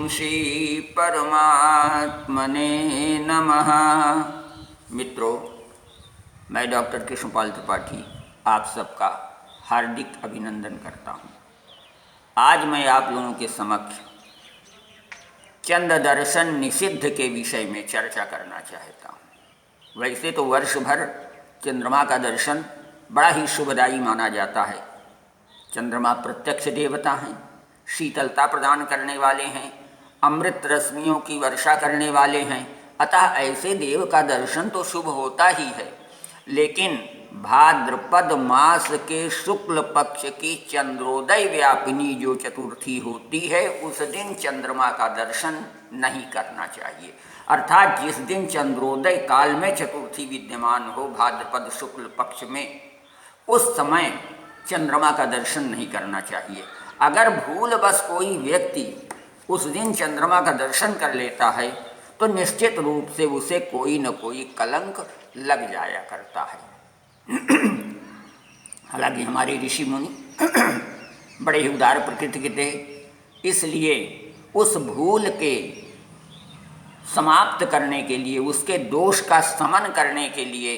श्री परमात्मने नमः। मित्रों, मैं डॉक्टर कृष्णपाल त्रिपाठी आप सबका हार्दिक अभिनंदन करता हूँ। आज मैं आप लोगों के समक्ष चंद्र दर्शन निषिद्ध के विषय में चर्चा करना चाहता हूँ। वैसे तो वर्ष भर चंद्रमा का दर्शन बड़ा ही शुभदायी माना जाता है। चंद्रमा प्रत्यक्ष देवता हैं, शीतलता प्रदान करने वाले हैं, अमृत रश्मियों की वर्षा करने वाले हैं। अतः ऐसे देव का दर्शन तो शुभ होता ही है। लेकिन भाद्रपद मास के शुक्ल पक्ष की चंद्रोदय व्यापिनी जो चतुर्थी होती है, उस दिन चंद्रमा का दर्शन नहीं करना चाहिए। अर्थात जिस दिन चंद्रोदय काल में चतुर्थी विद्यमान हो, भाद्रपद शुक्ल पक्ष में, उस समय चंद्रमा का दर्शन नहीं करना चाहिए। अगर भूल बस कोई व्यक्ति उस दिन चंद्रमा का दर्शन कर लेता है तो निश्चित रूप से उसे कोई न कोई कलंक लग जाया करता है। हालांकि हमारे ऋषि मुनि बड़े ही उदार प्रकृति के थे, इसलिए उस भूल के समाप्त करने के लिए, उसके दोष का शमन करने के लिए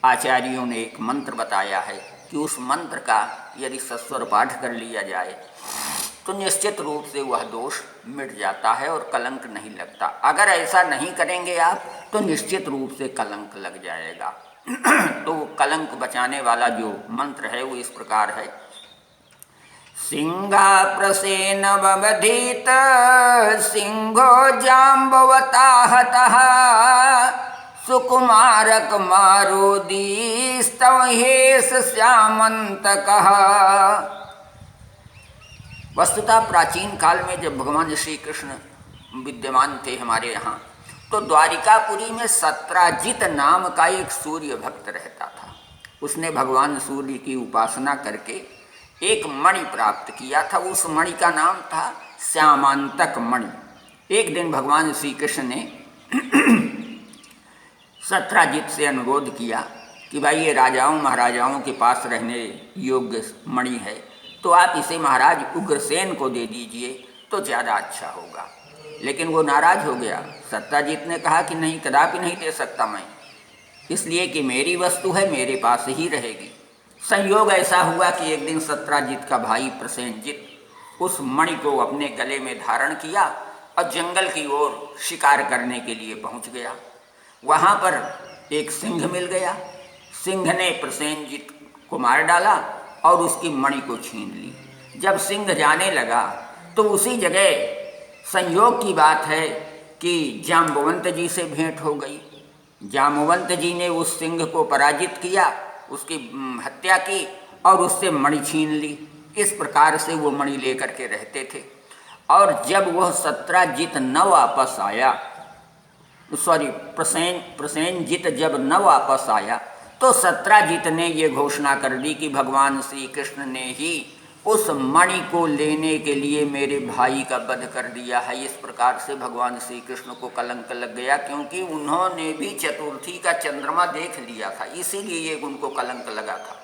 आचार्यों ने एक मंत्र बताया है कि उस मंत्र का यदि सस्वर पाठ कर लिया जाए तो निश्चित रूप से वह दोष मिट जाता है और कलंक नहीं लगता। अगर ऐसा नहीं करेंगे आप तो निश्चित रूप से कलंक लग जाएगा। तो कलंक बचाने वाला जो मंत्र है वो इस प्रकार है। सिंहा प्रसेन बबधीत सिंहो जाम्बवता हतः सुकुमारक मारोदी स्तवहेश श्यामंतकः। वस्तुतः प्राचीन काल में जब भगवान श्री कृष्ण विद्यमान थे हमारे यहाँ, तो द्वारिकापुरी में सत्राजित नाम का एक सूर्य भक्त रहता था। उसने भगवान सूर्य की उपासना करके एक मणि प्राप्त किया था। उस मणि का नाम था श्यामांतक मणि। एक दिन भगवान श्री कृष्ण ने सत्राजित से अनुरोध किया कि भाई ये राजाओं महाराजाओं के पास रहने योग्य मणि है, तो आप इसे महाराज उग्रसेन को दे दीजिए तो ज़्यादा अच्छा होगा। लेकिन वो नाराज हो गया। सत्राजित ने कहा कि नहीं, कदापि नहीं दे सकता मैं, इसलिए कि मेरी वस्तु है, मेरे पास ही रहेगी। संयोग ऐसा हुआ कि एक दिन सत्राजित का भाई प्रसेनजित उस मणि को अपने गले में धारण किया और जंगल की ओर शिकार करने के लिए पहुंच गया। वहाँ पर एक सिंह मिल गया। सिंह ने प्रसेनजित को मार डाला और उसकी मणि को छीन ली। जब सिंह जाने लगा तो उसी जगह संयोग की बात है कि जाम्बवंत जी से भेंट हो गई। जाम्बवंत जी ने उस सिंह को पराजित किया, उसकी हत्या की और उससे मणि छीन ली। इस प्रकार से वो मणि लेकर के रहते थे। और जब वह सत्राजित न वापस आया, प्रसेनजित जब न वापस आया, तो सत्राजित ने ये घोषणा कर दी कि भगवान श्री कृष्ण ने ही उस मणि को लेने के लिए मेरे भाई का वध कर दिया है। इस प्रकार से भगवान श्री कृष्ण को कलंक लग गया, क्योंकि उन्होंने भी चतुर्थी का चंद्रमा देख लिया था, इसीलिए ये उनको कलंक लगा था।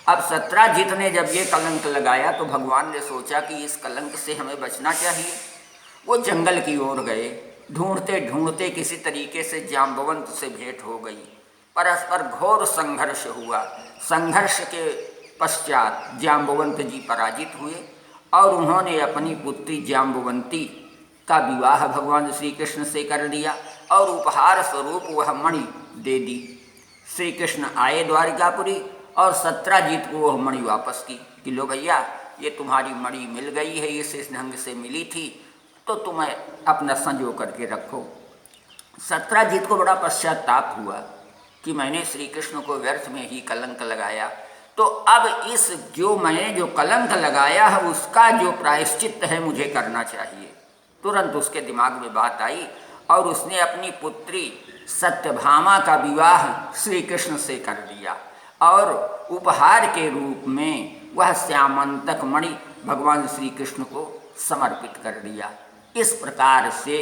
अब सत्राजित ने जब ये कलंक लगाया तो भगवान ने सोचा कि इस कलंक से हमें बचना चाहिए। वो जंगल की ओर गए। ढूंढते ढूंढते किसी तरीके से जाम्बवंत से भेंट हो गई। परस्पर घोर संघर्ष हुआ। संघर्ष के पश्चात जाम्बवंत जी पराजित हुए और उन्होंने अपनी पुत्री जाम्बवंती का विवाह भगवान श्री कृष्ण से कर दिया और उपहार स्वरूप वह मणि दे दी। श्री कृष्ण आए द्वारिकापुरी और सत्राजित को वह मणि वापस की कि लो भैया, ये तुम्हारी मणि मिल गई है, इस ढंग से मिली थी, तो तुम्हें अपना संजो करके रखो। सत्राजित को बड़ा पश्चाताप हुआ कि मैंने श्री कृष्ण को व्यर्थ में ही कलंक लगाया, तो अब इस जो मैंने जो कलंक लगाया है उसका जो प्रायश्चित है मुझे करना चाहिए। तुरंत उसके दिमाग में बात आई और उसने अपनी पुत्री सत्यभामा का विवाह श्री कृष्ण से कर दिया और उपहार के रूप में वह श्यामंतक मणि भगवान श्री कृष्ण को समर्पित कर दिया। इस प्रकार से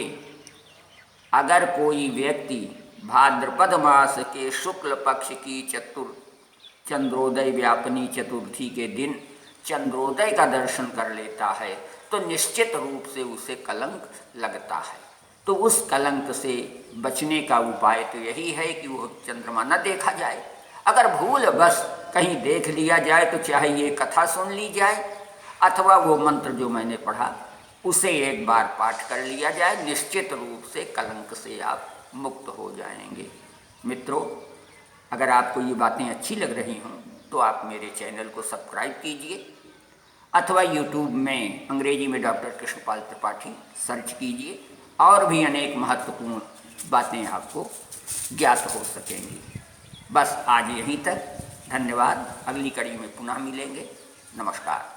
अगर कोई व्यक्ति भाद्रपद मास के शुक्ल पक्ष की चंद्रोदय व्यापनी चतुर्थी के दिन चंद्रोदय का दर्शन कर लेता है तो निश्चित रूप से उसे कलंक लगता है। तो उस कलंक से बचने का उपाय तो यही है कि वो चंद्रमा न देखा जाए। अगर भूल बस कहीं देख लिया जाए तो चाहे ये कथा सुन ली जाए अथवा वो मंत्र जो मैंने पढ़ा उसे एक बार पाठ कर लिया जाए, निश्चित रूप से कलंक से आप मुक्त हो जाएंगे। मित्रों, अगर आपको ये बातें अच्छी लग रही हों तो आप मेरे चैनल को सब्सक्राइब कीजिए अथवा यूट्यूब में अंग्रेजी में डॉक्टर कृष्णपाल त्रिपाठी सर्च कीजिए, और भी अनेक महत्वपूर्ण बातें आपको ज्ञात हो सकेंगी। बस आज यहीं तक, धन्यवाद। अगली कड़ी में पुनः मिलेंगे। नमस्कार।